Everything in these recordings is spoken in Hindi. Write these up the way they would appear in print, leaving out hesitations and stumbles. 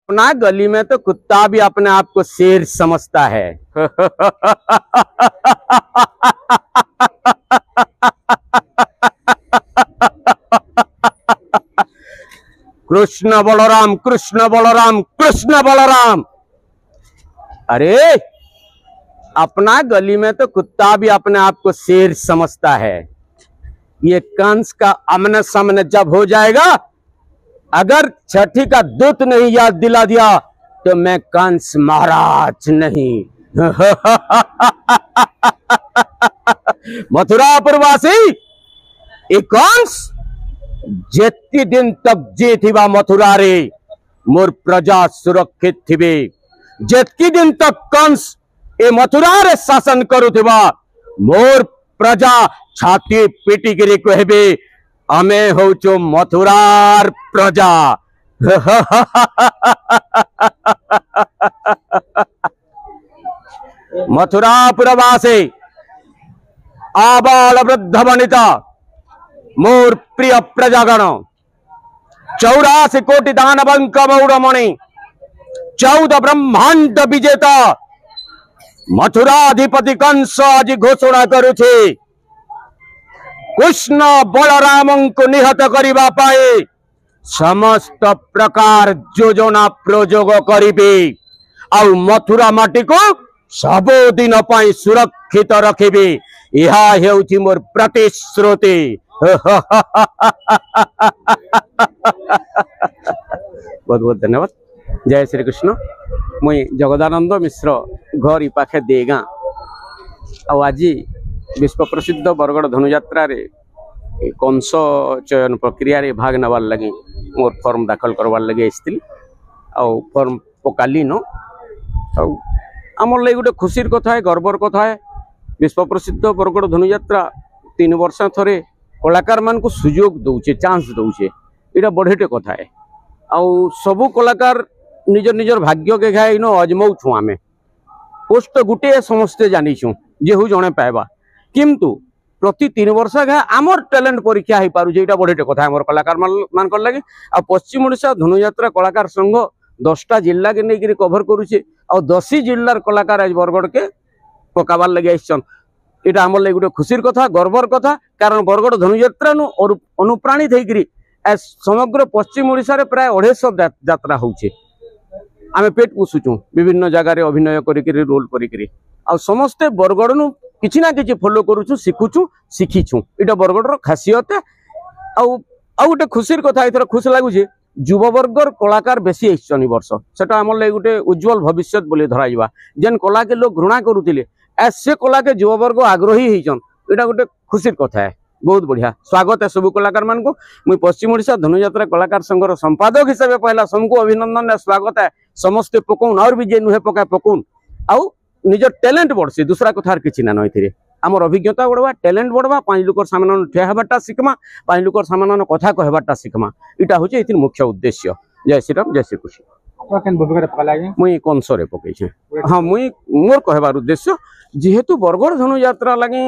अपना गली में तो कुत्ता भी अपने आप को शेर समझता है। कृष्ण बलराम कृष्ण बलराम कृष्ण बलराम। अरे अपना गली में तो कुत्ता भी अपने आप को शेर समझता है। ये कंस का आमने सामने जब हो जाएगा, अगर छठी का दूत नहीं याद दिला दिया तो मैं कंस महाराज नहीं। मथुरापुरवासी ए कंस जेती दिन तक जे थिबा मथुरा रे मोर प्रजा सुरक्षित थिबे। जेतकी दिन तक कंस ए मथुरा रे शासन करुथिबा मोर प्रजा छाती पीटी गिरी कहबे आमे होचो मथुरार प्रजा। मथुरापुरवासी आबाल वृद्ध वनिता मोर प्रिय प्रजागण 84 कोटि दानवंक मौड़मणि 14 ब्रह्मांड विजेता मथुराधिपति कंस आज घोषणा करुछे कृष्ण बलराम को निहत करिबा पाए समस्त प्रकार योजना प्रयोग करिबे आउ मथुरा माटी को सब दिन पाई सुरक्षित रखिबे। यह हेउछि मोर प्रतिश्रुति। बहुत बहुत धन्यवाद। जय श्री कृष्ण। मुई जगदानंद मिश्र घर ई पाखे देगा आज विश्व प्रसिद्ध बरगड़ धनुयात्रा रे कंस चयन प्रक्रिया रे भाग नवार लगी मोर फॉर्म दाखल करवार लगे आसती फॉर्म पकाली न आमर लगे गोटे खुशीर कथा है, गर्वर कथा है। विश्व प्रसिद्ध बरगड़ धनुयात्रा 3 वर्ष थरे कलाकार मान को सुजोग दौचे, चांस दौचे, यहाँ बढ़ेटे कथा है। आउ सबू कलाकार निजर निजर भाग्य के घाय इन अजमाऊँ आम पोस्ट गुटे समस्ते जानीछू जे हूँ जड़े पाइबा किंतु प्रति 3 वर्ष घा आमर टैलेंट परीक्षा हो पारे यहाँ बढ़ेटे कथा आम कलाकार मान लगे। आ पश्चिम ओडिशा धनुयात्रा कलाकार संघ 10टा जिला के नहीं कभर करुचे आ 10 जिलार कलाकार आज बरगड़ के पकाबार लगे आसन। यहाँ आम लगे गोटे खुशीर कथा, गर्वर कथा। कारण बरगड़ धनुयात्रा अनुप्राणित होकर समग्र पश्चिम ओडिशा रे प्राय 250 यात्रा होचे। आमे पेट पोषुचु विभिन्न जगार अभिनय करी रोल करी आ समस्ते बरगड़ नु किछि ना किछि फॉलो करूछु, शिखुछु, शिखीछु। इटा बरगड़ खासियत। आउ गोटे खुशीर कथा एथर खुश लागुचे युववर्गर कलाकार बेसी आइछन वर्ष सेटा आमर लगे गोटे उज्जवल भविष्य बोली धराइबा। जेन कला के लोग घृणा करुथिले से कला के युववर्ग आग्रही होइछन, एटा गोटे खुशीर कथा है। बहुत बढ़िया स्वागत है सब कलाकार मान को। मुझे पश्चिम ओडिशा धनुयात्रा कलाकार संघर संपादक हिसाब से पहला सबको अभिनंदन है, स्वागत है। समस्ते पकाउन और भी जे नुहे पका पकाउन आउ निजर टैलेंट बढ़सी। दूसरा कथार किछि ना नइथिरे आमर अभिज्ञता बढ़वा, टैलेंट बढ़वा, 5 लोकर सामान ठिया हेबाटा शिखमा, 5 लोकर सामान कथा कहबाटा शिखमा। इटा होचे एथिर मुख्य उद्देश्य। जय श्री राम, जय श्री कृष्ण। मुई कंसरे पकईछे। हाँ मुई मोर कहबार उद्देश्य जेहेतु बरगड़ धनुयात्रा लगे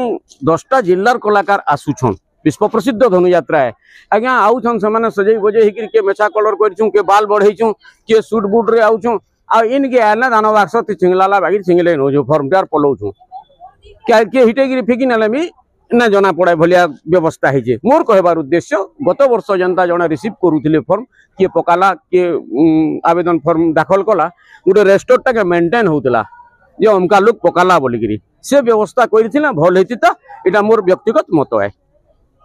10टा जिलार कलाकार आसुछन, विश्व प्रसिद्ध धनुयात्रा है आज्ञा आउछन से सजई बजई के मेछा कलर करछुं, के बाल बढ़ईछुं, के सूट बूट रे आउछुं आ इनके आना दानो बाक्स चिंगलाला बागी चिंगले नो जो फॉर्म टार पलौछुं क्या के हिटे गिरी फेकी नेले मी ना जना पड़ाए भलिया व्यवस्था है। मोर कहबार उद्देश्य गत वर्ष जनता जने रिसीव करुथिले फॉर्म किए पकाला किए आवेदन फॉर्म दाखल कला गोटे रेस्टोरटा के मेंटेन होतला जे अमका लोग पकाला बोलिकी से व्यवस्था करिथिला भल हेतिता। एटा मोर व्यक्तिगत मत है।